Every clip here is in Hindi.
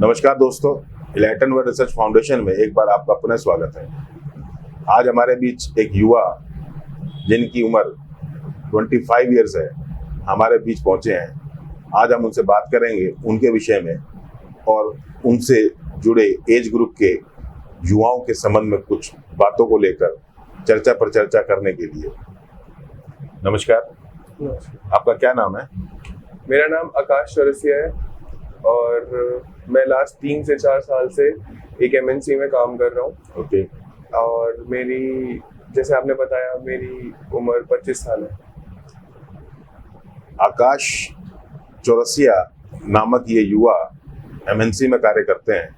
नमस्कार दोस्तों, इलेक्ट्रॉन वर्ल्ड रिसर्च फाउंडेशन में एक बार आपका पुनः स्वागत है। आज हमारे बीच एक युवा जिनकी उम्र 25 ईयर्स है हमारे बीच पहुंचे हैं। आज हम उनसे बात करेंगे उनके विषय में और उनसे जुड़े एज ग्रुप के युवाओं के संबंध में कुछ बातों को लेकर चर्चा पर चर्चा करने के लिए। नमस्कार, आपका क्या नाम है? मेरा नाम आकाश चौरसिया है और मैं लास्ट 3 से 4 साल से एक MNC में काम कर रहा हूँ। ओके। और मेरी, जैसे आपने बताया, मेरी उम्र 25 साल है। आकाश चौरसिया नामक ये युवा MNC में कार्य करते हैं।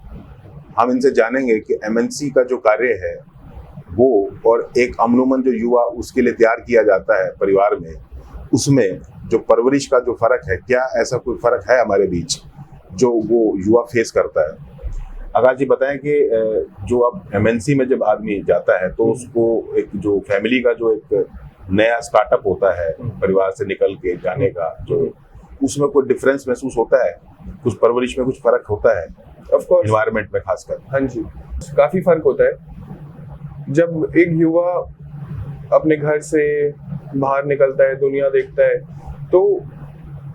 हम इनसे जानेंगे कि MNC का जो कार्य है वो और एक अमूमन जो युवा उसके लिए तैयार किया जाता है परिवार में, उसमें जो परवरिश का जो फर्क है, क्या ऐसा कोई फर्क है हमारे बीच जो वो युवा फेस करता है? आकाश जी बताएं कि जो अब MNC में जब आदमी जाता है तो उसको एक जो फैमिली का जो एक नया स्टार्टअप होता है परिवार से निकल के जाने का, जो उसमें कोई डिफरेंस महसूस होता है? कुछ परवरिश में कुछ फर्क होता है ऑफ कोर्स, एनवायरनमेंट में खासकर? हाँ जी, काफी फर्क होता है। जब एक युवा अपने घर से बाहर निकलता है, दुनिया देखता है, तो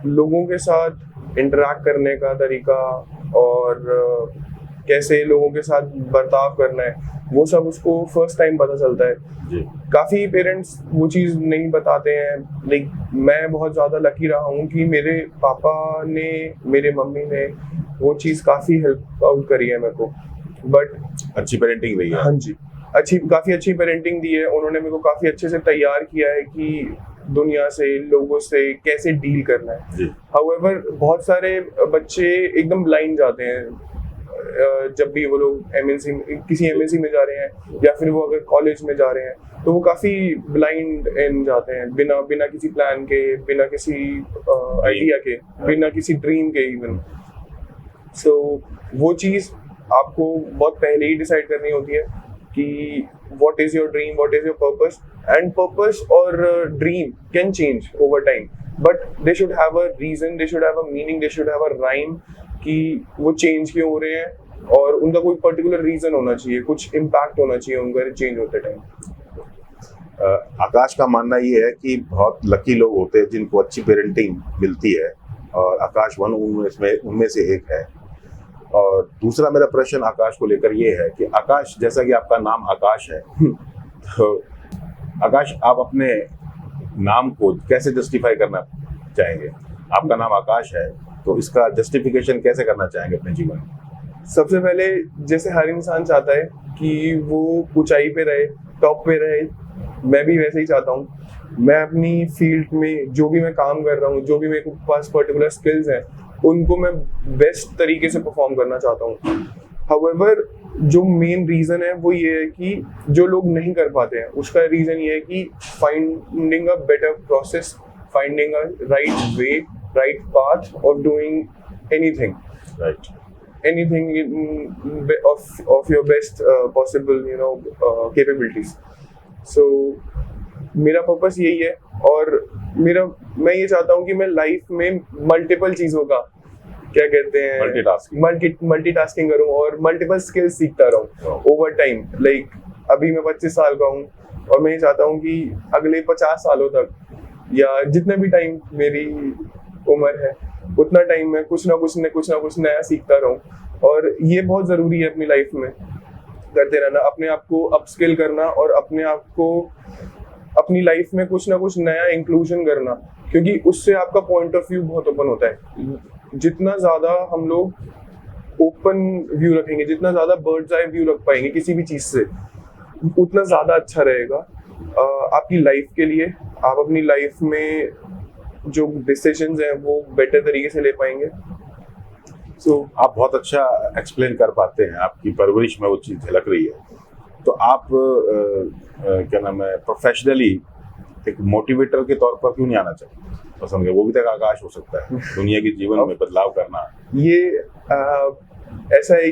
लोगों के साथ इंटरैक्ट करने का तरीका और कैसे लोगों के साथ बर्ताव करना है, वो सब उसको फर्स्ट टाइम पता चलता है जी। काफ़ी पेरेंट्स वो चीज़ नहीं बताते हैं। लाइक मैं बहुत ज़्यादा लकी रहा हूँ कि मेरे पापा ने, मेरे मम्मी ने वो चीज़ काफ़ी हेल्प आउट करी है मेरे को। बट अच्छी पेरेंटिंग रही है? हाँ जी, काफ़ी अच्छी पेरेंटिंग दी है उन्होंने मेरे को। काफ़ी अच्छे से तैयार किया है कि दुनिया से, लोगों से कैसे डील करना है। हाउएवर बहुत सारे बच्चे एकदम ब्लाइंड जाते हैं जब भी वो लोग किसी MNC में जा रहे हैं, या फिर वो अगर कॉलेज में जा रहे हैं तो वो काफ़ी ब्लाइंड इन जाते हैं, बिना किसी प्लान के, बिना किसी आइडिया के, बिना किसी ड्रीम के इवन। सो वो चीज़ आपको बहुत पहले ही डिसाइड करनी होती है कि what is your dream, what is your purpose, and purpose or dream can change over time, but they should have a reason, they should have a meaning, they should have a rhyme कि वो चेंज क्यों हो रहे हैं, और उनका कोई पर्टिकुलर रीजन होना चाहिए, कुछ इम्पैक्ट होना चाहिए उनका चेंज होते टाइम। आकाश का मानना ये है कि बहुत लकी लोग होते हैं जिनको अच्छी पेरेंटिंग मिलती है, और आकाश उनमें से एक है। और दूसरा मेरा प्रश्न आकाश को लेकर ये है कि आकाश, जैसा कि आपका नाम आकाश है, तो आकाश आप अपने नाम को कैसे जस्टिफाई करना चाहेंगे? आपका नाम आकाश है तो इसका जस्टिफिकेशन कैसे करना चाहेंगे अपने जीवन में? सबसे पहले, जैसे हर इंसान चाहता है कि वो ऊंचाई पे रहे, टॉप पे रहे, मैं भी वैसे ही चाहता हूँ। मैं अपनी फील्ड में जो भी मैं काम कर रहा हूँ, जो भी मेरे पास पर्टिकुलर स्किल्स हैं, उनको मैं बेस्ट तरीके से परफॉर्म करना चाहता हूँ। हाउएवर जो मेन रीज़न है वो ये है कि जो लोग नहीं कर पाते हैं, उसका रीज़न ये है कि finding a better process, finding a right way, right path of doing anything, right, anything of your best possible capabilities. So मेरा पर्पस यही है, और मैं ये चाहता हूँ कि मैं लाइफ में मल्टीपल चीज़ों का, क्या कहते हैं, मल्टीटास्किंग करूँ और मल्टीपल स्किल्स सीखता रहूँ ओवर टाइम। लाइक अभी मैं 25 साल का हूँ और मैं ये चाहता हूँ कि अगले 50 सालों तक, या जितने भी टाइम मेरी उम्र है, उतना टाइम मैं कुछ ना कुछ नया सीखता रहूँ। और ये बहुत ज़रूरी है अपनी लाइफ में करते रहना, अपने आप को अपस्किल करना और अपने आप को अपनी लाइफ में कुछ ना कुछ नया इंक्लूजन करना, क्योंकि उससे आपका पॉइंट ऑफ व्यू बहुत ओपन होता है। जितना ज़्यादा हम लोग ओपन व्यू रखेंगे, जितना ज़्यादा बर्ड्स आई व्यू रख पाएंगे किसी भी चीज़ से, उतना ज़्यादा अच्छा रहेगा आपकी लाइफ के लिए। आप अपनी लाइफ में जो डिसीजंस हैं वो बेटर तरीके से ले पाएंगे। आप बहुत अच्छा एक्सप्लेन कर पाते हैं, आपकी परवरिश में वो चीज़ झलक रही है। तो आप क्या नाम है, प्रोफेशनली एक मोटिवेटर के तौर पर क्यों नहीं आना चाहिए पसंद है? वो भी तक आकाश हो सकता है दुनिया के जीवन में बदलाव करना। ये ऐसा है,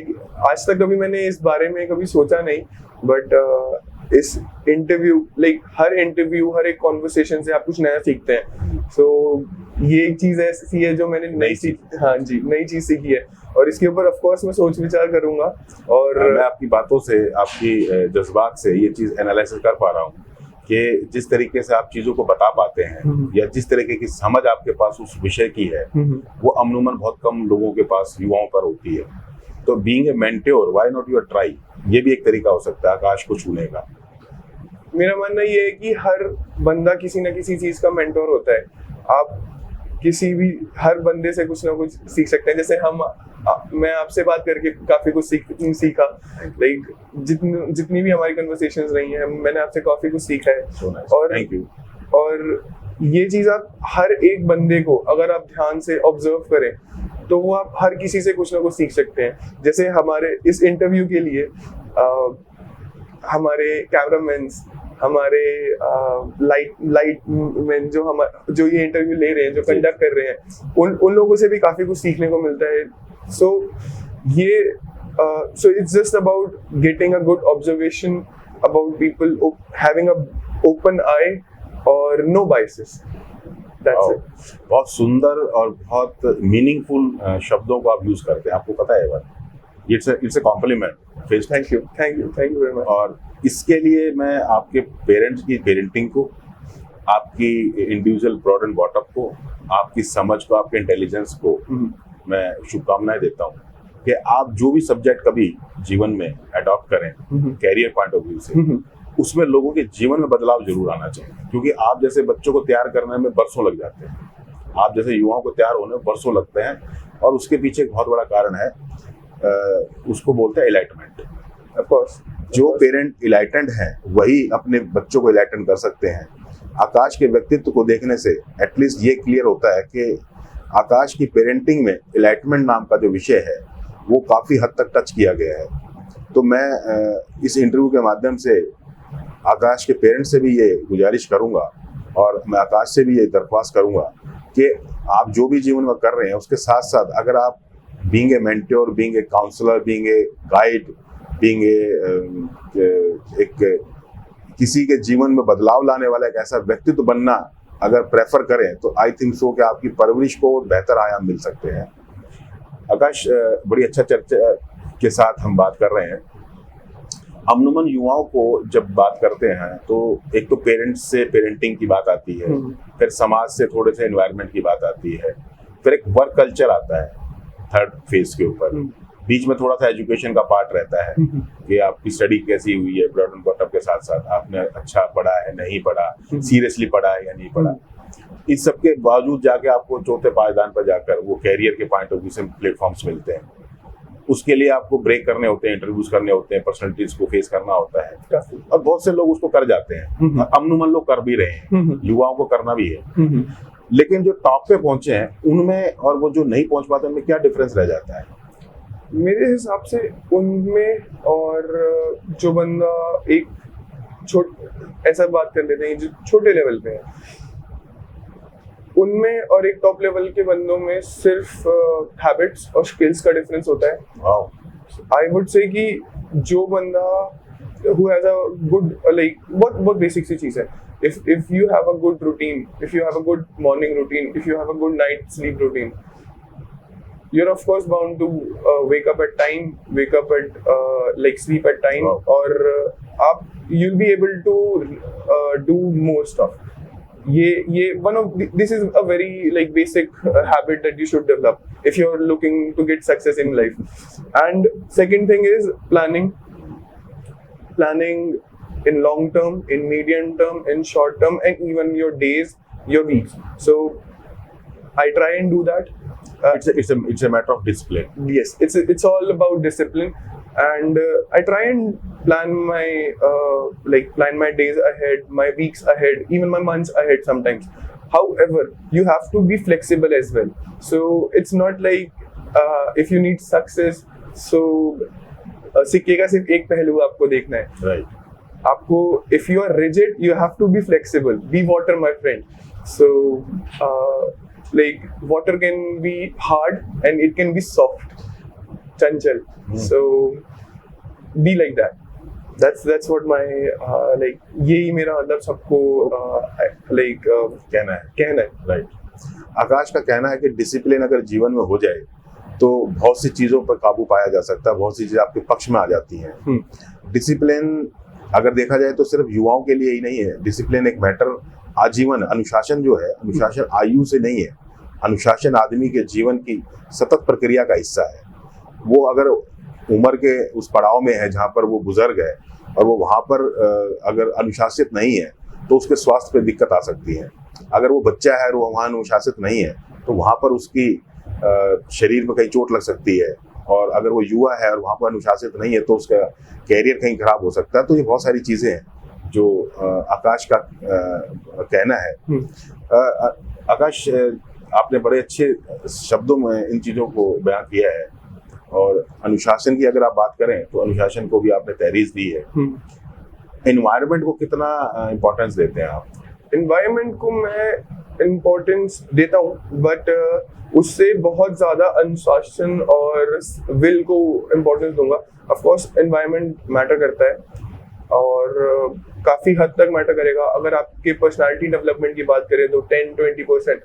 आज तक कभी मैंने इस बारे में कभी सोचा नहीं, बट इस इंटरव्यू, हर इंटरव्यू, हर एक कॉन्वर्सेशन से आप कुछ नया सीखते हैं। सो ये एक चीज ऐसी है जो मैंने नई चीज सीखी है। और इसके ऊपर ऑफ कोर्स मैं सोच विचार करूंगा। और मैं आपकी बातों से, आपकी जज्बात से ये चीज़ एनालिसिस कर पा रहा हूँ कि जिस तरीके से आप चीज़ों को बता पाते हैं या जिस तरीके की समझ आपके पास उस विषय की है, वो अमूमन बहुत कम लोगों के पास, युवाओं पर होती है। तो being a mentor, why not you try, ये भी एक तरीका हो सकता है आकाश को छूने का। मेरा मानना ये है कि हर बंदा किसी ना किसी चीज का मेंटोर होता है। आप किसी भी, हर बंदे से कुछ ना कुछ सीख सकते हैं। जैसे मैं आपसे बात करके काफी कुछ सीखा। लाइक जितनी भी हमारी कन्वर्सेशंस रही हैं, मैंने आपसे काफी कुछ सीखा है। So nice. और Thank you. और ये चीज आप हर एक बंदे को अगर आप ध्यान से ऑब्जर्व करें तो वो आप हर किसी से कुछ ना कुछ सीख सकते हैं। जैसे हमारे इस इंटरव्यू के लिए हमारे कैमरामैन, हमारे लाइट मैन जो ये इंटरव्यू ले रहे हैं, जो कंडक्ट कर रहे हैं, उन लोगों से भी काफी कुछ सीखने को मिलता है। So it's just about getting a good observation about people, having a open eye और नो बायसेस। That's it. बहुत सुंदर और बहुत मीनिंगफुल शब्दों को आप यूज करते हैं, आपको पता है बात। It's a compliment. Thank you very much. और इसके लिए मैं आपके पेरेंट्स की पेरेंटिंग को, आपकी इंडिविजुअल ब्रॉड एंड बॉटअप को, आपकी समझ को, आपके इंटेलिजेंस को मैं शुभकामनाएं देता हूँ कि आप जो भी सब्जेक्ट कभी जीवन में अडॉप्ट करें कैरियर पॉइंट ऑफ व्यू से, उसमें लोगों के जीवन में बदलाव जरूर आना चाहिए। क्योंकि आप जैसे बच्चों को तैयार करने में बरसों लग जाते हैं, आप जैसे युवाओं को तैयार होने में बरसों लगते हैं, और उसके पीछे एक बहुत बड़ा कारण है, उसको बोलते हैं एलाइटमेंट। ऑफ कोर्स जो पेरेंट इलाइटेंड हैं वही अपने बच्चों को इलाइटेंड कर सकते हैं। आकाश के व्यक्तित्व को देखने से एटलीस्ट ये क्लियर होता है कि आकाश की पेरेंटिंग में इलाइटमेंट नाम का जो विषय है वो काफ़ी हद तक टच किया गया है। तो मैं इस इंटरव्यू के माध्यम से आकाश के पेरेंट्स से भी ये गुजारिश करूँगा, और मैं आकाश से भी ये दरख्वास्त करूँगा कि आप जो भी जीवन में कर रहे हैं उसके साथ साथ अगर आप being a mentor, being a counsellor, being a guide, being एक किसी के जीवन में बदलाव लाने वाला एक ऐसा व्यक्तित्व बनना अगर प्रेफर करें, तो आई थिंक सो कि आपकी परवरिश को बेहतर आयाम मिल सकते हैं। आकाश, बड़ी अच्छा चर्चा के साथ हम बात कर रहे हैं। अमूमन युवाओं को जब बात करते हैं तो एक तो पेरेंट्स से पेरेंटिंग की बात आती है, फिर समाज से थोड़े से एनवायरनमेंट की बात आती है, फिर एक वर्क कल्चर आता है थर्ड फेज के ऊपर। बीच में थोड़ा सा एजुकेशन का पार्ट रहता है कि आपकी स्टडी कैसी हुई है, ब्रॉड एंड बॉटम के साथ साथ आपने अच्छा पढ़ा है, नहीं पढ़ा, सीरियसली पढ़ा है या नहीं पढ़ा। इस सब के बावजूद जाके आपको चौथे पायदान पर जाकर वो कैरियर के पॉइंट ऑफ व्यू से प्लेटफॉर्म्स मिलते हैं। उसके लिए आपको ब्रेक करने होते हैं, इंटरव्यूज करने होते हैं, पर्सनैलिटीज को फेस करना होता है, और बहुत से लोग उसको कर जाते हैं। अमूमन लोग कर भी रहे हैं, युवाओं को करना भी है। लेकिन जो टॉप पे पहुंचे हैं उनमें और वो जो नहीं पहुंच पाते उनमें क्या डिफरेंस रह जाता है? मेरे हिसाब से उनमें और जो बंदा एक ऐसा बात कर लेते हैं जो छोटे लेवल पे है, उनमें और एक टॉप लेवल के बंदों में सिर्फ हैबिट्स और स्किल्स का डिफरेंस होता है। आई वुड से कि जो बंदा who has a good बहुत बेसिक सी चीज है। if you have a good routine, if you have a good morning routine, if you have a good night sleep routine, you're of course bound to wake up at time, sleep at time, और you'll be able to do more stuff. This is a very basic habit that you should develop if you're looking to get success in life. And second thing is planning in long term, in medium term, in short term, and even your days, your weeks. So I try and do that. It's a matter of discipline. Yes, it's all about discipline, and I try and plan my days ahead, my weeks ahead, even my months ahead sometimes. However, you have to be flexible as well. So it's not like if you need success, so सिक्के का सिर्फ एक पहलू आपको देखना है। Right. आपको if you are rigid, you have to be flexible. Be water, my friend. So water can be hard and it can be soft, chanchal. So be like that. That's what my यही मेरा मतलब सबको कहना है। राइट। आकाश का कहना है कि डिसिप्लिन अगर जीवन में हो जाए तो बहुत सी चीज़ों पर काबू पाया जा सकता है, बहुत सी चीज़ें आपके पक्ष में आ जाती हैं। डिसिप्लिन अगर देखा जाए तो सिर्फ युवाओं के लिए ही नहीं है, डिसिप्लिन एक मैटर आजीवन, अनुशासन जो है, अनुशासन आयु से नहीं है, अनुशासन आदमी के जीवन की सतत प्रक्रिया का हिस्सा है। वो अगर उम्र के उस पड़ाव में है जहाँ पर वो बुजुर्ग है और वो वहाँ पर अगर अनुशासित नहीं है तो उसके स्वास्थ्य पे दिक्कत आ सकती है। अगर वो बच्चा है और वो वहाँ अनुशासित नहीं है तो वहाँ पर उसकी शरीर में कहीं चोट लग सकती है, और अगर वो युवा है और वहाँ पर अनुशासित नहीं है तो उसका कैरियर कहीं खराब हो सकता है। तो ये बहुत सारी चीज़ें हैं जो आकाश का कहना है। आकाश, आपने बड़े अच्छे शब्दों में इन चीज़ों को बयां किया है, और अनुशासन की अगर आप बात करें तो अनुशासन को भी आपने तहरीर दी है। एनवायरनमेंट को कितना इम्पोर्टेंस देते हैं आप? एनवायरनमेंट को मैं इम्पोर्टेंस देता हूँ, बट उससे बहुत ज़्यादा अनुशासन और विल को इम्पोर्टेंस दूंगा। ऑफ कोर्स एनवायरनमेंट मैटर करता है और काफ़ी हद तक मैटर करेगा। अगर आपके पर्सनालिटी डेवलपमेंट की बात करें तो 10-20%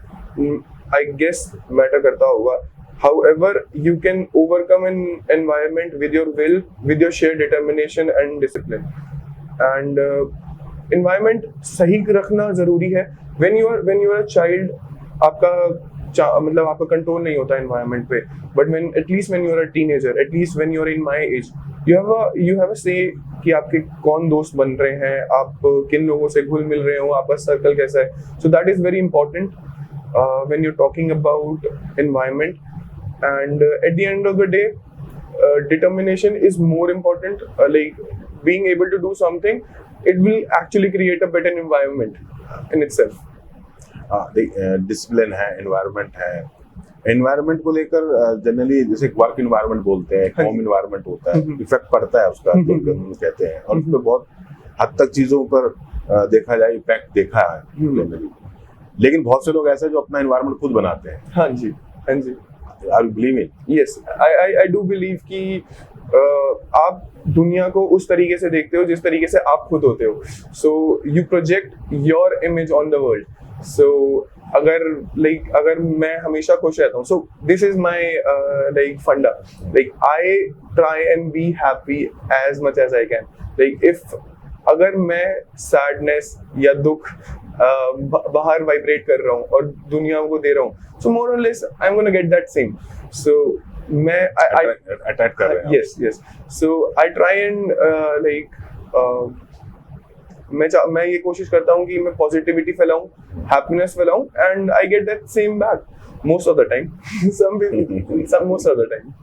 आई गेस मैटर करता होगा। However, you can overcome an environment with your will, with your sheer determination and discipline. And environment सही रखना जरूरी है। When you are a child, आपका कंट्रोल नहीं होता environment पे, but at least when you are a teenager, at least when you are in my age, you have a say कि आपके कौन दोस्त बन रहे हैं, आप किन लोगों से घुल मिल रहे हो, आपका सर्कल कैसा है। So that is very important when you're talking about environment. And at the end of the day, determination is more important. Like being able to do something, it will actually create a better environment in itself. Discipline है, एनवायरनमेंट है। एनवायरनमेंट को लेकर जनरली जैसे वर्क एनवायरनमेंट बोलते हैं, होम एनवायरनमेंट होता है, इफेक्ट पड़ता है उसका, जो कहते हैं, और उसमें बहुत हद तक चीजों पर देखा जाए इफेक्ट देखा है जनरली। लेकिन बहुत से लोग ऐसे जो अपना एनवायरनमेंट खुद बनाते हैं। हाँ जी, हाँ जी। Are you believing? Yes, I do believe कि आप दुनिया को उस तरीके से देखते हो जिस तरीके से आप खुद होते हो। So you project your image on the world. So अगर मैं हमेशा खुश रहता हूँ, so this is my funda. Like I try and be happy as much as I can. Like अगर मैं सैडनेस या दुख बाहर वाइब्रेट कर रहा हूँ और दुनिया को दे रहा हूँ, so more or less I'm gonna get that same. So मैं अटैक कर रहे हैं। yes. So I try and मैं ये कोशिश करता हूँ कि मैं पॉजिटिविटी फैलाऊं, हैप्पीनेस फैलाऊं, and I get that same back most of the time. Most of the time.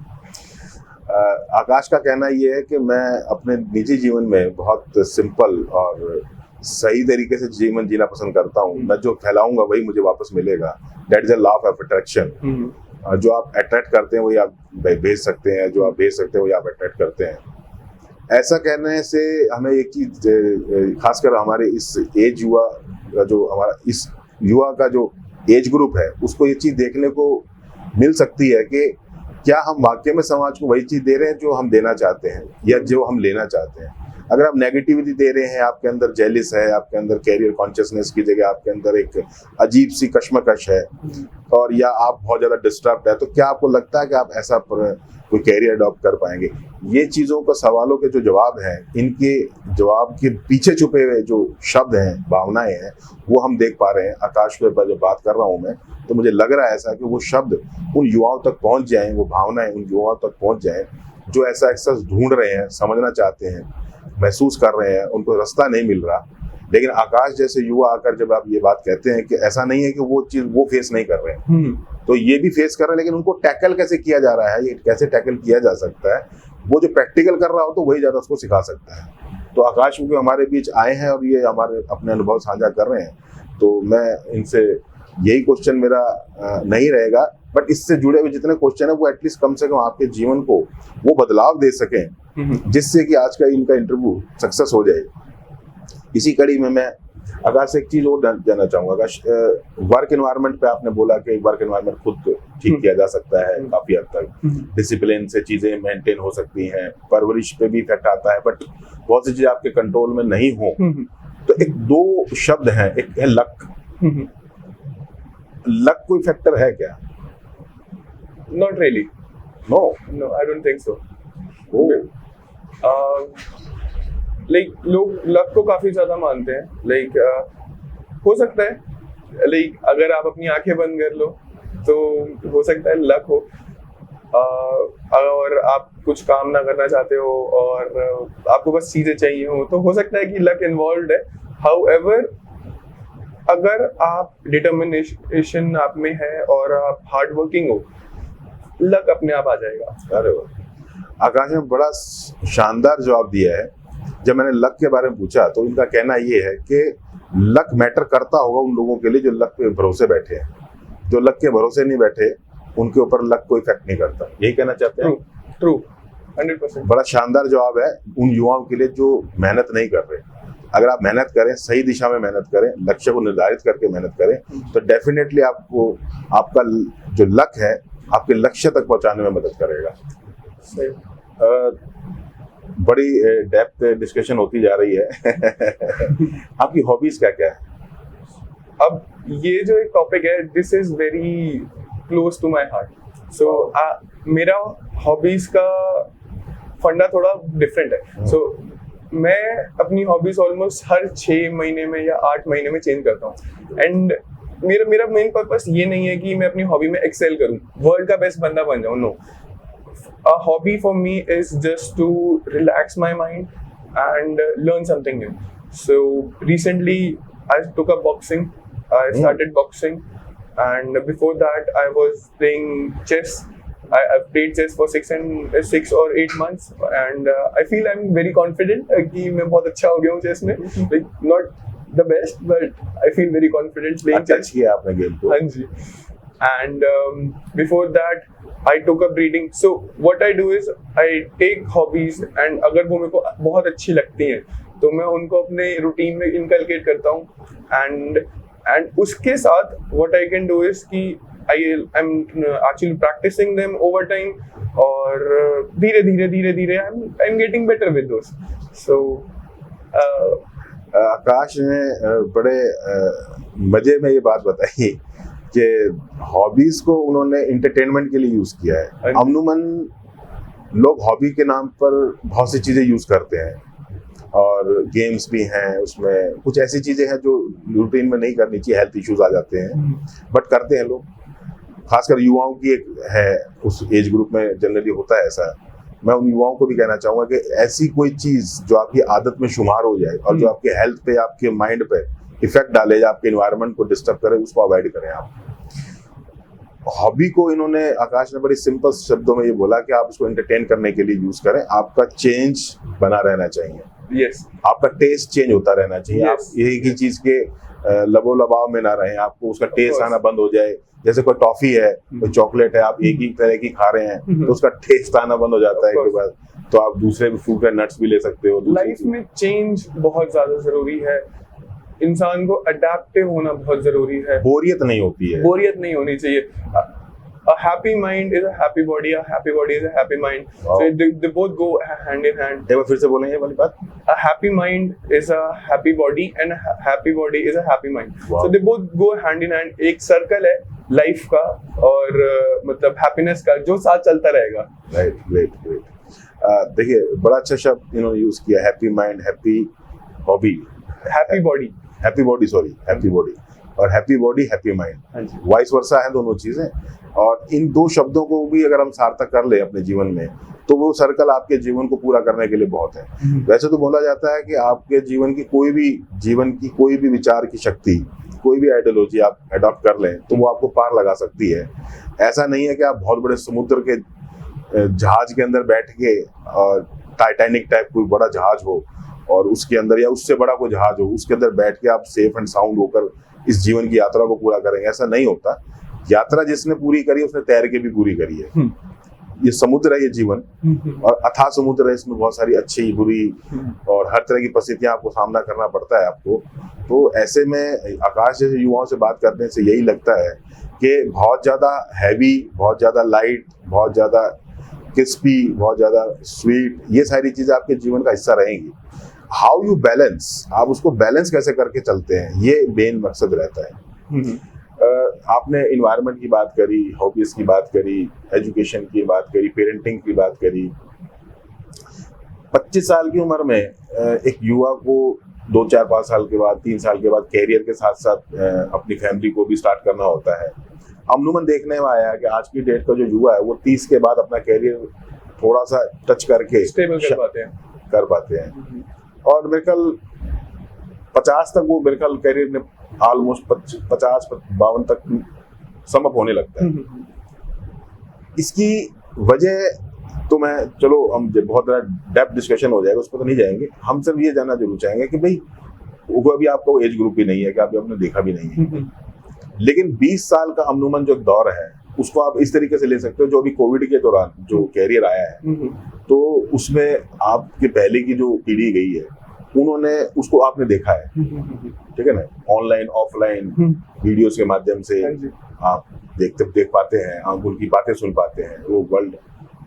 आकाश का कहना ये है कि मैं अपने निजी जीवन में बहुत सिंपल और सही तरीके से जीवन जीना पसंद करता हूँ। मैं जो फैलाऊंगा वही मुझे वापस मिलेगा। That is a law of attraction. जो आप अट्रैक्ट करते हैं वही आप भेज सकते हैं, जो आप भेज सकते हैं वही आप अट्रैक्ट करते हैं। ऐसा कहने से हमें एक चीज, खासकर हमारे इस एज युवा का जो हमारा इस युवा का जो एज ग्रुप है, उसको ये चीज देखने को मिल सकती है कि क्या हम वाकई में समाज को वही चीज दे रहे हैं जो हम देना चाहते हैं या जो हम लेना चाहते हैं। अगर आप नेगेटिविटी दे रहे हैं, आपके अंदर जेलिस है, आपके अंदर कैरियर कॉन्शियसनेस की जगह आपके अंदर एक अजीब सी कश्मकश है, और या आप बहुत ज़्यादा डिस्टर्ब है, तो क्या आपको लगता है कि आप ऐसा कोई कैरियर अडॉप्ट कर पाएंगे? ये चीज़ों का सवालों के जो जवाब हैं, इनके जवाब के पीछे छुपे हुए जो शब्द हैं, भावनाएं हैं, वो हम देख पा रहे हैं। आकाश पे जब बात कर रहा हूँ मैं, तो मुझे लग रहा है ऐसा कि वो शब्द उन युवाओं तक पहुँच जाएं, वो भावनाएं उन युवाओं तक पहुँच जाएं जो ऐसा एहसास ढूंढ रहे हैं, समझना चाहते हैं, महसूस कर रहे हैं, उनको रास्ता नहीं मिल रहा। लेकिन आकाश जैसे युवा आकर जब आप ये बात कहते हैं कि ऐसा नहीं है कि वो चीज़ वो फेस नहीं कर रहे हैं, तो ये भी फेस कर रहे हैं, लेकिन उनको टैकल कैसे किया जा रहा है, ये कैसे टैकल किया जा सकता है, वो जो प्रैक्टिकल कर रहा हो तो वही ज़्यादा उसको सिखा सकता है। तो आकाश क्योंकि हमारे बीच आए हैं और ये हमारे अपने अनुभव साझा कर रहे हैं, तो मैं इनसे यही क्वेश्चन मेरा नहीं रहेगा, बट इससे जुड़े हुए जितने क्वेश्चन है वो एटलीस्ट कम से कम आपके जीवन को वो बदलाव दे सकें जिससे कि आज का इनका इंटरव्यू सक्सेस हो जाए। इसी कड़ी में मैं आकाश से एक चीज और जानना चाहूंगा। आकाश, वर्क एनवायरनमेंट पे आपने बोला कि वर्क एनवायरनमेंट खुद ठीक किया जा सकता है काफी हद तक, डिसिप्लिन से चीजें मेंटेन हो सकती हैं, परवरिश पे भी इफेक्ट आता है, बट बहुत सी चीजें आपके कंट्रोल में नहीं हो। तो एक दो शब्द हैं, एक है लक। लक कोई फैक्टर है क्या? Not really. No No, I don't think so. Oh like लोग लक को काफी ज्यादा मानते हैं. लाइक हो सकता है, लाइक अगर आप अपनी आंखें बंद कर लो तो हो सकता है लक हो. और आप कुछ काम ना करना चाहते हो और आपको बस चीजें चाहिए हो तो हो सकता है कि लक इन्वॉल्व है. हाउएवर, अगर आप डिटर्मिनेशन आप में है और आप हार्ड वर्किंग हो, लक अपने आप आ जाएगा. अरे वाह, आकाश ने बड़ा शानदार जवाब दिया है. जब मैंने लक के बारे में पूछा तो इनका कहना ये है कि लक मैटर करता होगा उन लोगों के लिए जो लक पे भरोसे बैठे हैं. जो लक के भरोसे नहीं बैठे उनके ऊपर लक कोई इफेक्ट नहीं करता. यही कहना चाहते हैं? ट्रू 100%. बड़ा शानदार जवाब है उन युवाओं के लिए जो मेहनत नहीं कर रहे. अगर आप मेहनत करें, सही दिशा में मेहनत करें, लक्ष्य को निर्धारित करके मेहनत करें तो डेफिनेटली आपको आपका जो लक है आपके लक्ष्य तक पहुंचाने में मदद करेगा. सही. बड़ी डेप्थ डिस्कशन होती जा रही है. आपकी हॉबीज क्या क्या है? अब ये जो एक टॉपिक है, this is very close to my heart. So मेरा हॉबीज का फंडा थोड़ा डिफरेंट है. सो मैं अपनी हॉबीज ऑलमोस्ट हर 6 महीने में या 8 महीने में चेंज करता हूँ. एंड मेरा मेन पर्पस ये नहीं है कि मैं अपनी हॉबी में एक्सेल करूँ, वर्ल्ड का बेस्ट बंदा बन जाऊँ. No, a hobby for me is just to relax my mind and learn something new. So recently I took up boxing. I started boxing, and before that I was playing chess. I played chess for 6 or 8 months, and I feel I'm very confident कि मैं बहुत अच्छा हो गया हूँ chess में. Like not the best, but I feel very confident playing chess. किया आपने गेम को? हाँ जी. And before that I took up reading. So what I do is I take hobbies, and अगर वो मेरे को बहुत अच्छी लगती हैं तो मैं उनको अपने रूटीन में इनकलकेट करता हूँ. and उसके साथ what I can do is कि I'm actually practicing them over time, और धीरे धीरे I'm getting better with those. So आकाश ने बड़े मजे में ये बात बताई कि हॉबीज को उन्होंने एंटरटेनमेंट के लिए यूज किया है. अमूमन लोग हॉबी के नाम पर बहुत सी चीजें यूज करते हैं, और गेम्स भी हैं, उसमें कुछ ऐसी चीजें हैं जो रूटीन में नहीं करनी चाहिए, हेल्थ इश्यूज आ जाते हैं, बट करते हैं लोग. खासकर युवाओं की एक है, उस एज ग्रुप में जनरली होता है ऐसा. मैं उन युवाओं को भी कहना चाहूंगा कि ऐसी कोई चीज जो आपकी आदत में शुमार हो जाए और जो आपके हेल्थ पे, आपके माइंड पे इफेक्ट डाले या आपके एनवायरनमेंट को डिस्टर्ब करे, उसको अवॉइड करें आप. हॉबी को इन्होंने, आकाश ने बड़ी सिंपल शब्दों में ये बोला कि आप उसको एंटरटेन करने के लिए यूज करें. आपका चेंज बना रहना चाहिए. yes. आपका टेस्ट चेंज होता रहना चाहिए. yes. आप एक ही चीज के लबो लबाव में ना रहें. आपको उसका टेस्ट आना बंद हो जाए. जैसे कोई टॉफी है, कोई चॉकलेट है, आप एक ही तरह की खा रहे हैं तो उसका टेस्ट आना बंद हो जाता है एक बार. तो आप दूसरे फ्रूट या नट्स भी ले सकते हो. लाइफ में चेंज बहुत ज्यादा जरूरी है. इंसान को अडेप्टिव होना बहुत जरूरी है. बोरियत नहीं होती है. बोरियत नहीं होनी चाहिए. A happy mind is a happy body. A happy body is a happy mind. Wow. So they both go hand in hand. एक बार फिर से बोलेंगे ये वाली बात. A happy mind is a happy body, and a happy body is a happy mind. Wow. So they both go hand in hand. एक सर्कल है लाइफ का, और मतलब हैप्पीनेस का, जो साथ चलता रहेगा. Right, great. देखिए, बड़ा अच्छा शब्द इन्होंने यूज किया, happy mind, happy hobby, happy body, happy body और happy body, happy mind, vice versa है दोनों चीजें. और इन दो शब्दों को भी अगर हम सार्थक कर ले अपने जीवन में तो वो सर्कल आपके जीवन को पूरा करने के लिए बहुत है. वैसे तो बोला जाता है कि आपके जीवन की कोई भी विचार की शक्ति, कोई भी आइडियोलॉजी आप अडॉप्ट कर लें तो वो आपको पार लगा सकती है. ऐसा नहीं है कि आप बहुत बड़े समुद्र के जहाज के अंदर बैठ के, और टाइटैनिक टाइप कोई बड़ा जहाज हो और उसके अंदर, या उससे बड़ा कोई जहाज हो, उसके अंदर बैठ के आप सेफ एंड साउंड होकर इस जीवन की यात्रा को पूरा करेंगे. ऐसा नहीं होता. यात्रा जिसने पूरी करी उसने तैर के भी पूरी करी है. ये समुद्र है, ये जीवन, और अथाह समुद्र है. इसमें बहुत सारी अच्छी, बुरी और हर तरह की परिस्थितियां आपको सामना करना पड़ता है आपको. तो ऐसे में आकाश जैसे युवाओं से बात करने से यही लगता है कि बहुत ज्यादा हैवी, बहुत ज्यादा लाइट, बहुत ज्यादा क्रिस्पी, बहुत ज्यादा स्वीट, ये सारी चीजें आपके जीवन का हिस्सा रहेंगी. हाउ यू बैलेंस, आप उसको बैलेंस कैसे करके चलते हैं, ये मेन मकसद रहता है. आपने इन्वायरमेंट की बात करी, हॉबीज की बात करी, एजुकेशन की बात करी, पेरेंटिंग की बात करी। 25 साल की उम्र में एक युवा को 2-4-5 साल के बाद, 3 साल के बाद कैरियर के साथ साथ अपनी फैमिली को भी स्टार्ट करना होता है। अमूमन देखने में आया है कि आज की डेट का जो युवा है वो 30 के बाद अपना कैरियर थोड़ा सा टच करके स्टेबल कर पाते हैं। और मेरे ख्याल 50 तक वो मेरे ख्याल कैरियर में ऑलमोस्ट 50-52 तक सम अप होने लगता है। इसकी वजह तो मैं चलो हम बहुत ज़्यादा डेप्थ डिस्कशन हो जाएगा, उस पर तो नहीं जाएंगे। हम सिर्फ ये जानना जरूर चाहेंगे कि भाई वो अभी आपका एज ग्रुप भी नहीं है कि अभी आपने देखा भी नहीं है, लेकिन 20 साल का अमूमन जो दौर है उसको आप इस तरीके से ले सकते हो, जो अभी कोविड के दौरान जो कैरियर आया है तो उसमें आपके पहले की जो पीढ़ी गई है उन्होंने उसको आपने देखा है, ठीक है ना, ऑनलाइन ऑफलाइन वीडियोस के माध्यम से आप देख पाते हैं, आप उनकी बातें सुन पाते हैं। वो वर्ल्ड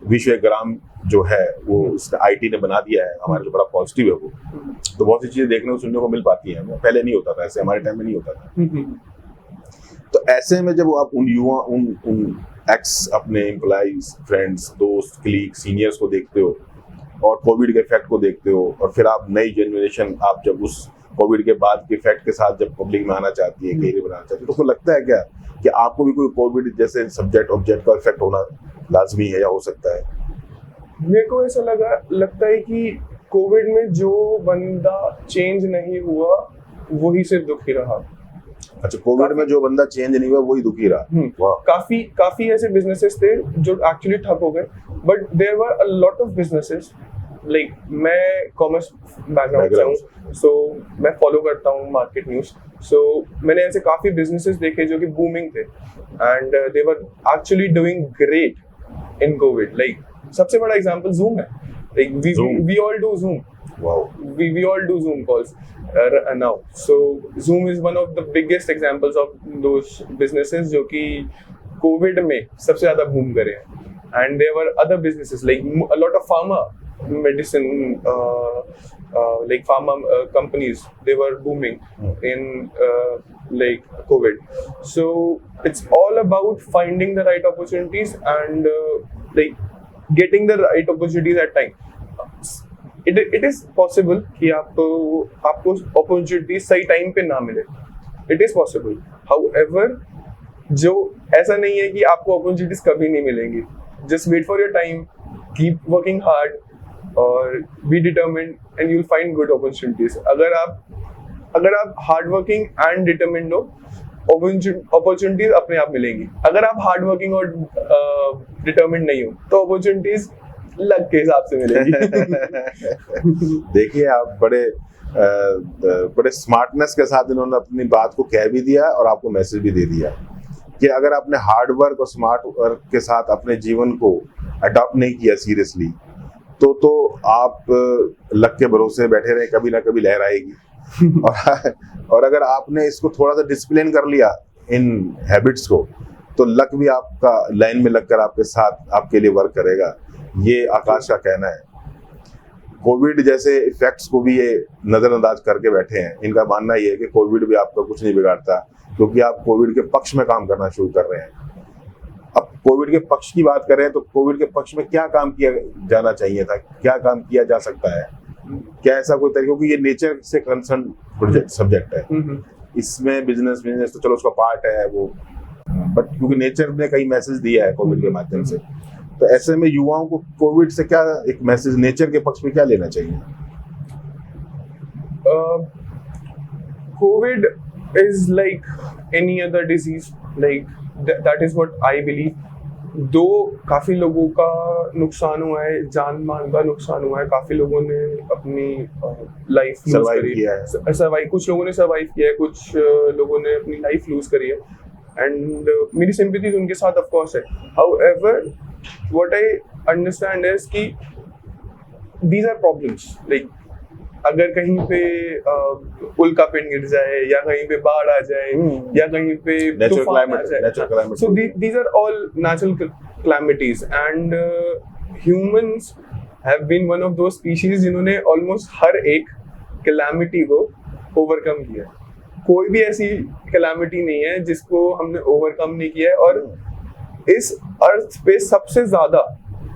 विश्वग्राम जो है वो आईटी ने बना दिया है हमारे लिए, बड़ा पॉजिटिव है वो। तो बहुत सी चीजें देखने को सुनने को मिल पाती हैं, पहले नहीं होता था ऐसे, हमारे टाइम में नहीं होता था। तो ऐसे में जब आप उन युवा उन एक्स अपने एम्प्लॉइज, फ्रेंड्स, दोस्त, कलीग, सीनियर्स को देखते हो और कोविड के इफेक्ट को देखते हो, और फिर आप नई जनरेशन आप जब उस कोविड के बाद के इफेक्ट के साथ जब पब्लिक में आना चाहती है, कैरियर बनाना चाहती है, तो आपको लगता है क्या कि आपको भी कोई कोविड जैसे सब्जेक्ट ऑब्जेक्ट का इफेक्ट होना लाजमी है या हो सकता है? मेरे को ऐसा लगता है कि कोविड में जो बंदा चेंज नहीं हुआ वही सिर्फ दुखी रहा। अच्छा, कोविड में जो बंदा चेंज नहीं हुआ वही दुखी रहा। वाह। काफी ऐसे बिजनेसेस थे जो एक्चुअली ठप हो गए, but there were a lot of businesses, like मैं कॉमर्स बैकग्राउंड से हूँ, सो मैं फॉलो करता हूँ मार्केट न्यूज। सो मैंने ऐसे काफी बिजनेसेस देखे जो कि बूमिंग थे and they were actually doing great in covid. Like सबसे बड़ा एग्जांपल Zoom है, like we all do Zoom. Wow. We all do Zoom calls now. So Zoom is one of the biggest examples of those businesses जो कि COVID में सबसे ज़्यादा boom करे हैं. And there were other businesses like a lot of pharma medicine, like pharma companies, they were booming in like COVID. So it's all about finding the right opportunities and like getting the right opportunities at time. It is possible कि आपको अपॉर्चुनिटी सही टाइम पे ना मिले, इट इज पॉसिबल। हाउएवर जो ऐसा नहीं है कि आपको अपॉर्चुनिटीज कभी नहीं मिलेंगी। Just wait for your time, keep working hard और be determined and you will find good opportunities. अगर आप हार्ड वर्किंग एंड डिटरमिन्ड हो, अपॉर्चुनिटीज अपने आप मिलेंगी। अगर आप हार्ड वर्किंग और डिटरमिन्ड नहीं हो तो अपॉर्चुनिटीज लग के हिसाब से मिलेगी। देखिए, आप बड़े स्मार्टनेस के साथ इन्होंने अपनी बात को कह भी दिया और आपको मैसेज भी दे दिया कि अगर आपने हार्ड वर्क और स्मार्ट वर्क के साथ अपने जीवन को अडॉप्ट नहीं किया सीरियसली तो आप लक के भरोसे बैठे रहे, कभी ना कभी लहर आएगी। और अगर आपने इसको थोड़ा सा डिसिप्लिन कर लिया इन हैबिट्स को, तो लक भी आपका लाइन में लगकर आपके साथ आपके लिए वर्क करेगा। ये आकाश का कहना है। कोविड जैसे इफेक्ट्स को भी ये नजरअंदाज करके बैठे हैं। इनका मानना ये है कि कोविड भी आपका कुछ नहीं बिगाड़ता, क्योंकि आप कोविड के पक्ष में काम करना शुरू कर रहे हैं। अब कोविड के पक्ष की बात करें तो कोविड के पक्ष में क्या काम किया जाना चाहिए था, क्या काम किया जा सकता है, क्या ऐसा कोई तरीका, क्योंकि ये नेचर से कंसर्न प्रोजेक्ट सब्जेक्ट है। इसमें बिजनेस तो चलो उसका पार्ट है वो, बट क्योंकि नेचर ने कई मैसेज दिया है कोविड के माध्यम से, तो ऐसे में युवाओं को कोविड से क्या एक मैसेज नेचर के पक्ष में क्या लेना चाहिए? Covid is like any other disease, like that is what I believe. दो काफी लोगों का नुकसान हुआ है, जान मान का नुकसान हुआ है, काफी लोगों ने अपनी लाइफ सर्वाइव किया है, कुछ लोगों ने सर्वाइव किया है, कुछ लोगों ने अपनी लाइफ लूज करी है, एंड मेरी सिंपैथीज उनके साथ ऑफ कोर्स है। However what I understand is कि these are problems, like अगर कहीं पे उल्का पिंड गिर जाए या कहीं पे बाढ़ आ जाए या कहीं पे तूफान आ जाए, so these are all natural calamities and humans have been one of those species जिन्होंने almost हर एक calamity को overcome किया। कोई भी ऐसी कैलामिटी नहीं है जिसको हमने ओवरकम नहीं किया है। और इस अर्थ पे सबसे ज्यादा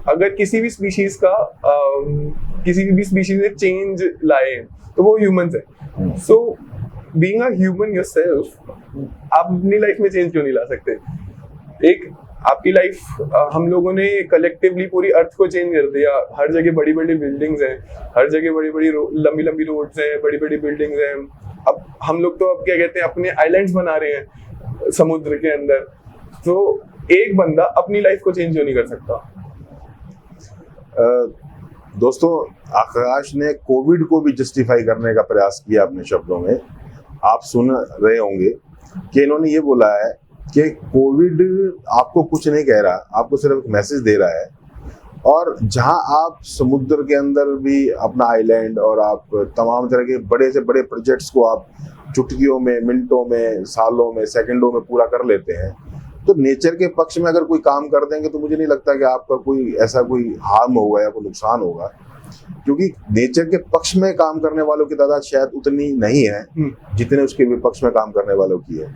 अगर किसी भी स्पीशीज ने चेंज लाए तो वो ह्यूमंस है। So being a human yourself, आप अपनी लाइफ में चेंज क्यों नहीं ला सकते? एक आपकी लाइफ, हम लोगों ने कलेक्टिवली पूरी अर्थ को चेंज कर दिया। हर जगह बड़ी बड़ी बिल्डिंग्स हैं, हर जगह बड़ी बड़ी लंबी लंबी रोड्स हैं, बड़ी बड़ी बिल्डिंग्स हैं। अब हम लोग तो अब क्या कहते हैं, अपने आइलैंड्स बना रहे हैं समुद्र के अंदर। तो एक बंदा अपनी लाइफ को चेंज क्यों नहीं कर सकता? दोस्तों, आकाश ने कोविड को भी जस्टिफाई करने का प्रयास किया अपने शब्दों में। आप सुन रहे होंगे कि इन्होंने ये बोला है कि कोविड आपको कुछ नहीं कह रहा, आपको सिर्फ एक मैसेज दे रहा है। और जहां आप समुद्र के अंदर भी अपना आइलैंड और आप तमाम तरह के बड़े से बड़े प्रोजेक्ट्स को आप चुटकियों में, मिनटों में, सालों में, सेकंडों में पूरा कर लेते हैं, तो नेचर के पक्ष में अगर कोई काम कर देंगे तो मुझे नहीं लगता कि आपका कोई ऐसा कोई हार्म होगा या कोई नुकसान होगा, क्योंकि नेचर के पक्ष में काम करने वालों की तादाद शायद उतनी नहीं है जितने उसके विपक्ष में काम करने वालों की है।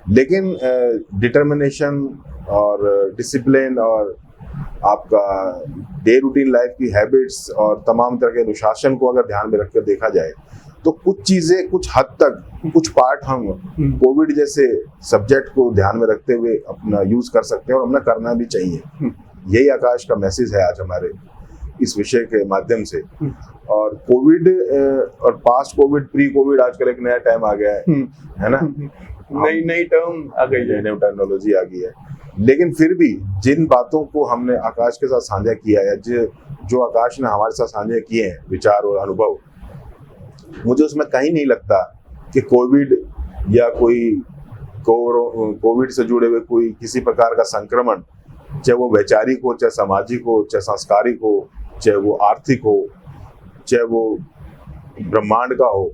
लेकिन डिटर्मिनेशन और डिसिप्लिन और आपका डे रूटीन लाइफ की हैबिट्स और तमाम तरह के अनुशासन को अगर ध्यान में रखकर देखा जाए तो कुछ चीजें, कुछ हद तक, कुछ पार्ट हम कोविड जैसे सब्जेक्ट को ध्यान में रखते हुए अपना यूज कर सकते हैं और हमें करना भी चाहिए। यही आकाश का मैसेज है आज हमारे इस विषय के माध्यम से। और कोविड और पास्ट कोविड, प्री कोविड, आजकल एक नया टाइम आ गया है ना, नई टर्म आ गई है, नई टेक्नोलॉजी आ गई है। लेकिन फिर भी जिन बातों को हमने आकाश के साथ साझा किया है, जो आकाश ने हमारे साथ साझा किए हैं विचार और अनुभव, मुझे उसमें कहीं नहीं लगता कि कोविड या कोई कोविड से जुड़े हुए कोई किसी प्रकार का संक्रमण, चाहे वो वैचारिक हो, चाहे सामाजिक हो, चाहे सांस्कारिक हो, चाहे वो आर्थिक हो, चाहे वो ब्रह्मांड का हो,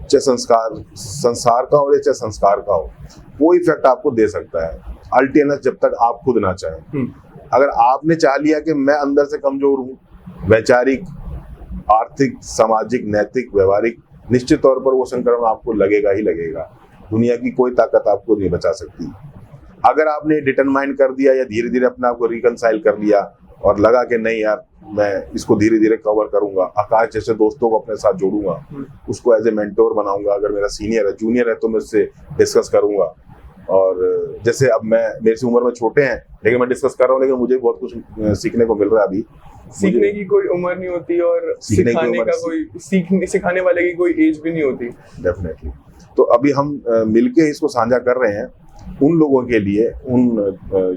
चाहे संसार का हो या चाहे संस्कार का हो, कोई इफेक्ट आपको दे सकता है अल्टीनेस जब तक आप खुद ना चाहें। अगर आपने चाह लिया कि मैं अंदर से कमजोर हूँ, वैचारिक, आर्थिक, सामाजिक, नैतिक, व्यवहारिक, निश्चित तौर पर वो संक्रमण आपको लगेगा ही लगेगा। दुनिया की कोई ताकत आपको नहीं बचा सकती। अगर आपने डिटरमाइन कर दिया या धीरे धीरे अपने आप को रिकनसाइल कर लिया और लगा कि नहीं यार, मैं इसको धीरे धीरे कवर करूंगा, आकाश जैसे दोस्तों को अपने साथ जोड़ूंगा, उसको एज ए मेंटोर बनाऊंगा, अगर मेरा सीनियर है, जूनियर है तो मैं उससे डिस्कस करूंगा। और जैसे अब मेरे से उम्र में छोटे हैं लेकिन मैं डिस्कस कर रहा हूँ, लेकिन मुझे बहुत कुछ सीखने को मिल रहा है अभी। सीखने की कोई उम्र नहीं होती और सिखाने वाले की कोई एज भी नहीं होती। डेफिनेटली। तो अभी हम मिलके इसको साझा कर रहे हैं उन लोगों के लिए, उन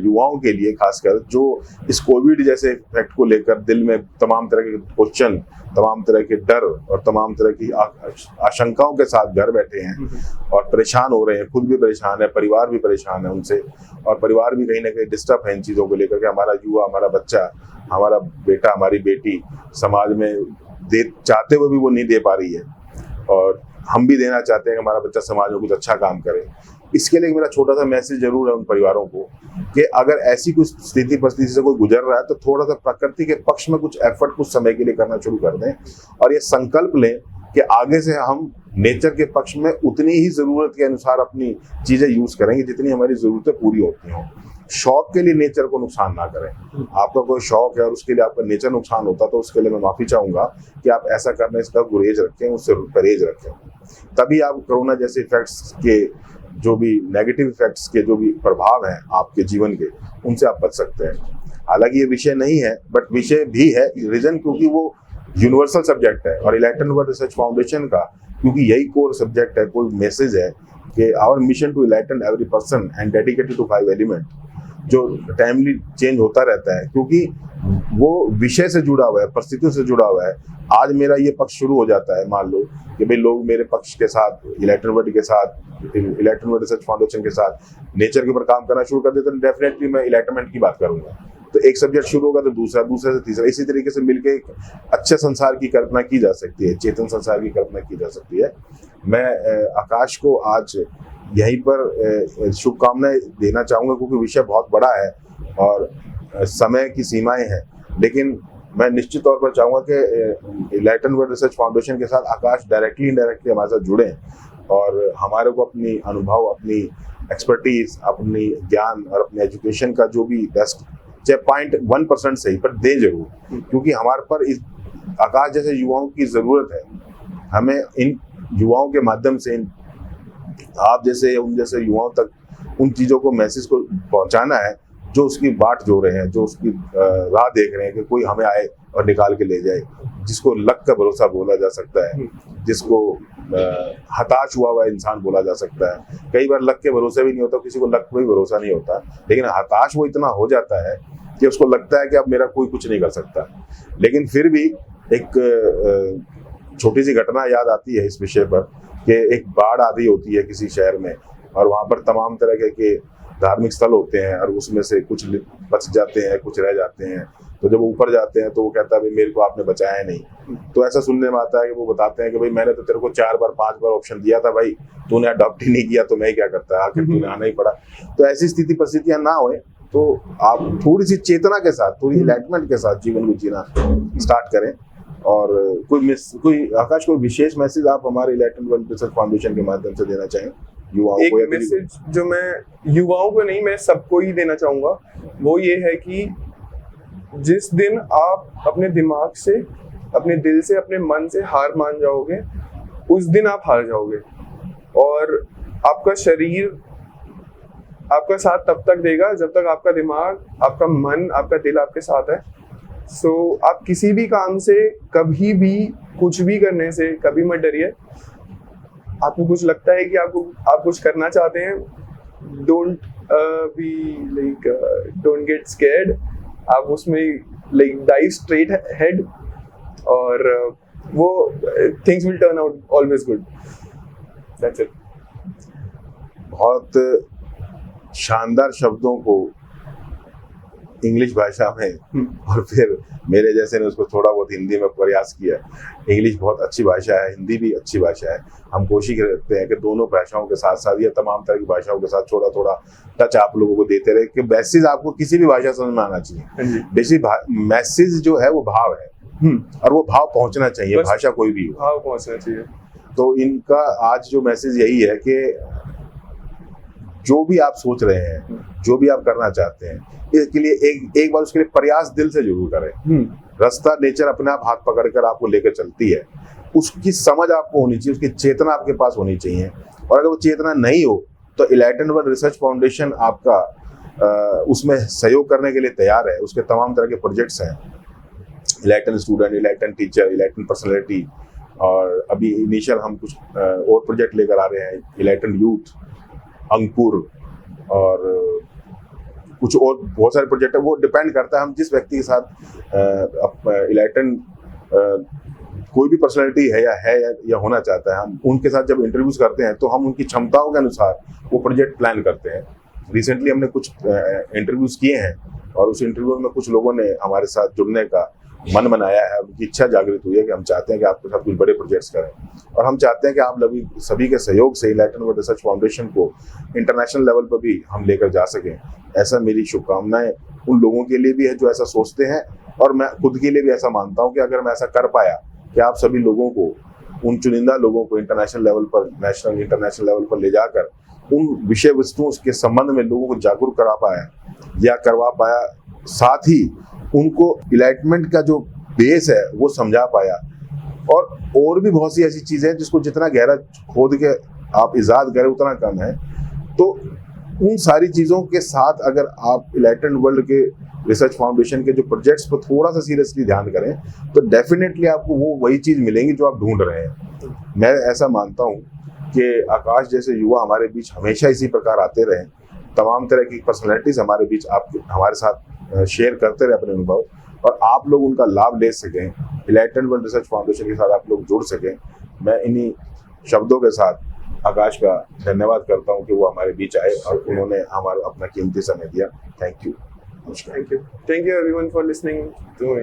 युवाओं के लिए खासकर, जो इस कोविड जैसे इफेक्ट को लेकर दिल में तमाम तरह के क्वेश्चन, तमाम तरह के डर और तमाम तरह की आशंकाओं के साथ घर बैठे हैं और परेशान हो रहे हैं। खुद भी परेशान है, परिवार भी परेशान है उनसे, और परिवार भी कहीं ना कहीं डिस्टर्ब है इन चीज़ों को लेकर के हमारा युवा, हमारा बच्चा, हमारा बेटा, हमारी बेटी समाज में चाहते हुए भी वो नहीं दे पा रही है, और हम भी देना चाहते हैं कि हमारा बच्चा समाज में कुछ अच्छा काम करे। इसके लिए मेरा छोटा सा मैसेज जरूर है उन परिवारों को कि अगर ऐसी कुछ स्थिति परिस्थिति से कोई गुजर रहा है तो थोड़ा सा प्रकृति के पक्ष में कुछ एफर्ट कुछ समय के लिए करना शुरू कर दें, और ये संकल्प लें कि आगे से हम नेचर के पक्ष में उतनी ही जरूरत के अनुसार अपनी चीजें यूज करेंगे जितनी हमारी जरूरतें पूरी होती हों। शौक के लिए नेचर को नुकसान ना करें। आपका कोई शौक है और उसके लिए आपका नेचर नुकसान होता तो उसके लिए मैं माफी चाहूंगा कि आप ऐसा करने से गुरेज रखें, उससे परहेज रखें। तभी आप कोरोना जैसे इफेक्ट्स के, जो भी नेगेटिव इफेक्ट्स के जो भी प्रभाव हैं आपके जीवन के, उनसे आप बच सकते हैं। हालांकि ये विषय नहीं है, बट विषय भी है, रीजन क्योंकि वो यूनिवर्सल सब्जेक्ट है, और इलेक्ट्रॉन वर्ल्ड रिसर्च फाउंडेशन का क्योंकि यही कोर सब्जेक्ट है, कोई मैसेज है कि our mission to enlighten every person and dedicated to 5 element, जो टाइमली चेंज होता रहता है क्योंकि वो विषय से जुड़ा हुआ है, परिस्थितियों से जुड़ा हुआ है। आज मेरा ये पक्ष शुरू हो जाता है, मान लो कि भाई लोग मेरे पक्ष के साथ, इलेक्ट्रॉन वर्ल्ड के साथ, इलेक्ट्रॉन वर्ल्ड रिसर्च फाउंडेशन के साथ नेचर के ऊपर काम करना शुरू कर देते, तो डेफिनेटली मैं इलेक्ट्रॉनमेंट की बात करूंगा। तो एक सब्जेक्ट शुरू होगा तो दूसरा, दूसरे से तीसरा, इसी तरीके से मिलकर एक अच्छे संसार की कल्पना की जा सकती है, चेतन संसार की कल्पना की जा सकती है। मैं आकाश को आज यहीं पर शुभकामनाएं देना चाहूंगा क्योंकि विषय बहुत बड़ा है और समय की सीमाएं हैं, लेकिन मैं निश्चित तौर पर चाहूंगा कि इलाइटन वर्ल्ड रिसर्च फाउंडेशन के साथ आकाश डायरेक्टली इनडायरेक्टली हमारे साथ जुड़े और हमारे को अपनी अनुभव, अपनी एक्सपर्टीज, अपनी ज्ञान और अपने एजुकेशन का जो भी बेस्ट, चाहे 0.1% सही पर दें जरूर, क्योंकि हमारे पर इस आकाश जैसे युवाओं की ज़रूरत है। हमें इन युवाओं के माध्यम से आप जैसे उन जैसे युवाओं तक उन चीज़ों को, मैसेज को पहुंचाना है जो उसकी बाट जो रहे हैं, जो उसकी राह देख रहे हैं कि कोई हमें आए और निकाल के ले जाए, जिसको लक का भरोसा बोला जा सकता है, जिसको हताश हुआ इंसान बोला जा सकता है। कई बार लक के भरोसे भी नहीं होता, किसी को लक पे भी भरोसा नहीं होता, लेकिन हताश वो इतना हो जाता है कि उसको लगता है कि अब मेरा कोई कुछ नहीं कर सकता। लेकिन फिर भी एक छोटी सी घटना याद आती है इस विषय पर कि एक बाढ़ आ रही होती है किसी शहर में, और वहाँ पर तमाम तरह के धार्मिक स्थल होते हैं, और उसमें से कुछ बच जाते हैं, कुछ रह जाते हैं। तो जब वो ऊपर जाते हैं तो वो कहता है भाई मेरे को आपने बचाया नहीं। तो ऐसा सुनने में आता है कि वो बताते हैं कि भाई मैंने तो तेरे को 4 बार 5 बार ऑप्शन दिया था भाई, तूने अडॉप्ट ही नहीं किया, तो मैं क्या करता है, आखिर तूने आना ही पड़ा। तो ऐसी स्थिति परिस्थितियां ना होए तो आप थोड़ी सी चेतना के साथ, थोड़ी इनलाइटमेंट के साथ जीवन को जीना स्टार्ट करें। और कोई आकाश, कोई विशेष मैसेज आप हमारे इनलाइटमेंट वर्ल्ड रिसर्च फाउंडेशन के माध्यम से देना चाहें युवाओं को? एक मैसेज जो मैं युवाओं को नहीं, मैं सबको ही देना चाहूंगा, वो ये है कि जिस दिन आप अपने दिमाग से, अपने दिल से, अपने मन से हार मान जाओगे, उस दिन आप हार जाओगे। और आपका शरीर आपका साथ तब तक देगा जब तक आपका दिमाग, आपका मन, आपका दिल आपके साथ है। सो आप किसी भी काम से, कभी भी कुछ भी करने से कभी मत डरिए। आपको कुछ लगता है कि आप कुछ करना चाहते हैं, डोंट गेट स्कैर्ड। आप उसमें डाइव स्ट्रेट हेड, और वो things will turn out always good. That's it. बहुत शानदार शब्दों को इंग्लिश भाषा में, और फिर मेरे जैसे ने उसको थोड़ा बहुत हिंदी में प्रयास किया। इंग्लिश बहुत अच्छी भाषा है, हिंदी भी अच्छी भाषा है। हम कोशिश करते हैं कि दोनों भाषाओं के साथ साथ या तमाम तरह की भाषाओं के साथ थोड़ा थोड़ा टच आप लोगों को देते रहे कि मैसेज आपको किसी भी भाषा समझ में आना चाहिए। बेसिक मैसेज जो है वो भाव है, और वो भाव पहुंचना चाहिए, भाषा कोई भी हो, भाव पहुंचना चाहिए। तो इनका आज जो मैसेज यही है कि जो भी आप सोच रहे हैं, जो भी आप करना चाहते हैं, इसके लिए एक बार उसके लिए प्रयास दिल से जरूर करें। रास्ता नेचर अपने आप हाथ पकड़कर आपको लेकर चलती है, उसकी समझ आपको होनी चाहिए, उसकी चेतना आपके पास होनी चाहिए। और अगर वो चेतना नहीं हो तो इनलाइटमेंट वर्ल्ड रिसर्च फाउंडेशन आपका उसमें सहयोग करने के लिए तैयार है। उसके तमाम तरह के प्रोजेक्ट्स हैं, enlighten student, enlighten teacher, enlighten personality, और अभी इनिशियल हम कुछ और प्रोजेक्ट लेकर आ रहे हैं, इनलाइटन यूथ, अंकुर, और कुछ और बहुत सारे प्रोजेक्ट है। वो डिपेंड करता है हम जिस व्यक्ति के साथ इनलाइटन कोई भी पर्सनैलिटी है या होना चाहता है, हम उनके साथ जब इंटरव्यूज करते हैं तो हम उनकी क्षमताओं के अनुसार वो प्रोजेक्ट प्लान करते हैं। रिसेंटली हमने कुछ इंटरव्यूज किए हैं, और उस इंटरव्यू में कुछ लोगों ने हमारे साथ जुड़ने का मन बनाया है, उनकी इच्छा जागृत हुई है कि हम चाहते हैं कि आपके साथ कुछ बड़े प्रोजेक्ट्स करें, और हम चाहते हैं कि आप सभी के सहयोग से इनलाइटमेंट वर्ल्ड रिसर्च फाउंडेशन को इंटरनेशनल लेवल पर भी हम लेकर जा सकें। ऐसा मेरी शुभकामनाएं उन लोगों के लिए भी है जो ऐसा सोचते हैं, और मैं खुद के लिए भी ऐसा मानता हूं कि अगर मैं ऐसा कर पाया कि आप सभी लोगों को, उन चुनिंदा लोगों को इंटरनेशनल लेवल पर, नेशनल इंटरनेशनल लेवल पर ले जाकर उन विषय वस्तुओं के संबंध में लोगों को जागरूक करा पाया या करवा पाया, साथ ही उनको इनलाइटमेंट का जो बेस है वो समझा पाया, और भी बहुत सी ऐसी चीजें हैं जिसको जितना गहरा खोद के आप इजाद करें उतना कम है। तो उन सारी चीजों के साथ अगर आप इनलाइटमेंट वर्ल्ड के रिसर्च फाउंडेशन के जो प्रोजेक्ट्स पर थोड़ा सा सीरियसली ध्यान करें तो डेफिनेटली आपको वो वही चीज मिलेंगी जो आप ढूंढ रहे हैं। मैं ऐसा मानता हूँ कि आकाश जैसे युवा हमारे बीच हमेशा इसी प्रकार आते रहे, तमाम तरह की पर्सनैलिटीज हमारे बीच हमारे साथ शेयर करते रहे अपने अनुभव, और आप लोग उनका लाभ ले सकें, इनलाइटमेंट वर्ल्ड रिसर्च फाउंडेशन के साथ आप लोग जुड़ सकें। मैं इन्हीं शब्दों के साथ आकाश का धन्यवाद करता हूं कि वो हमारे बीच आए और उन्होंने हमारा अपना कीमती समय दिया। Thank you. Thank you everyone for listening to me.